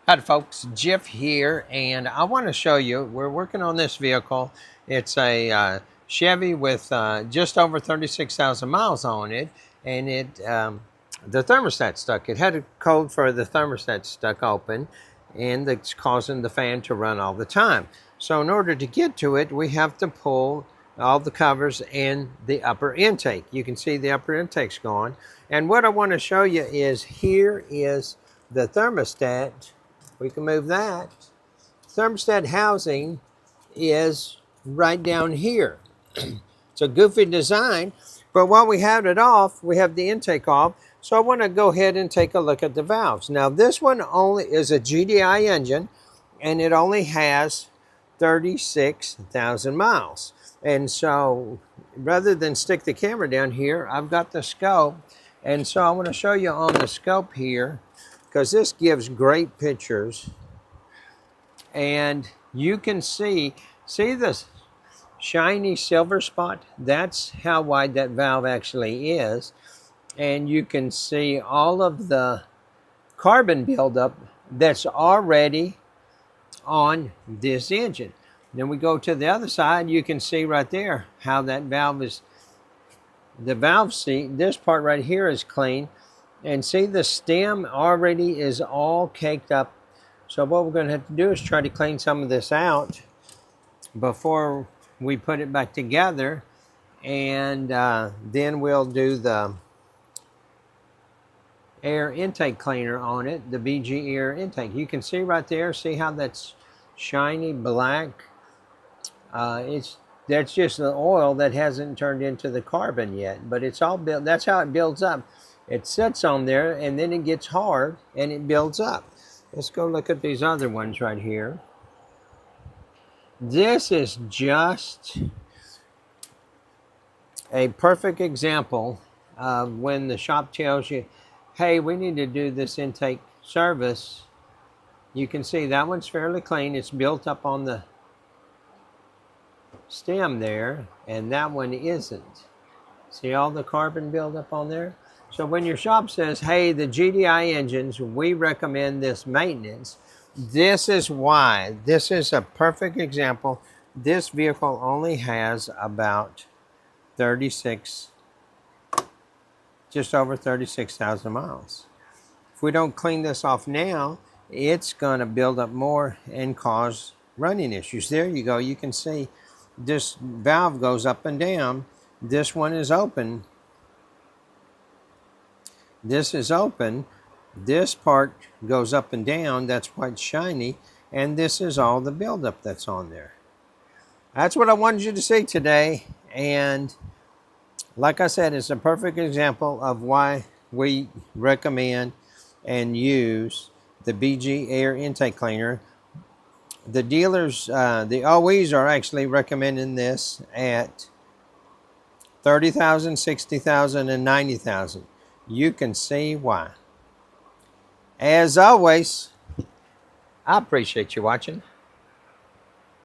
Hi folks, Jeff here, and I want to show you, we're working on this vehicle. It's a Chevy with just over 36,000 miles on it, and the thermostat stuck. It had a code for the thermostat stuck open, and it's causing the fan to run all the time. So in order to get to it, we have to pull all the covers and the upper intake. You can see the upper intake's gone. And what I want to show you is here is the thermostat. We can move that. Thermostat housing is right down here. It's a goofy design, but while we have it off, we have the intake off. So I want to go ahead and take a look at the valves. Now this one only is a GDI engine, and it only has 36,000 miles. And so rather than stick the camera down here, I've got the scope. And so I want to show you on the scope here, because this gives great pictures. And you can see this shiny silver spot? That's how wide that valve actually is. And you can see all of the carbon buildup that's already on this engine. Then we go to the other side, you can see right there how that valve is, the valve seat, this part right here is clean. And see, the stem already is all caked up. So what we're going to have to do is try to clean some of this out before we put it back together. And then we'll do the air intake cleaner on it, the BG air intake. You can see right there, see how that's shiny black? That's just the oil that hasn't turned into the carbon yet, but it's all built. That's how it builds up. It sits on there and then it gets hard and it builds up. Let's go look at these other ones right here. This is just a perfect example of when the shop tells you, hey, we need to do this intake service. You can see that one's fairly clean. It's built up on the stem there, and that one isn't. See all the carbon buildup on there? So when your shop says, hey, the GDI engines, we recommend this maintenance, this is why. This is a perfect example. This vehicle only has about just over 36,000 miles. If we don't clean this off now, it's going to build up more and cause running issues. There you go. You can see this valve goes up and down. This one is open. This is open. This part goes up and down. That's why it's shiny. And this is all the buildup that's on there. That's what I wanted you to see today. And like I said, it's a perfect example of why we recommend and use the BG air intake cleaner. The dealers, the OEs are actually recommending this at 30,000, 60,000, and 90,000. You can see why. As always, I appreciate you watching.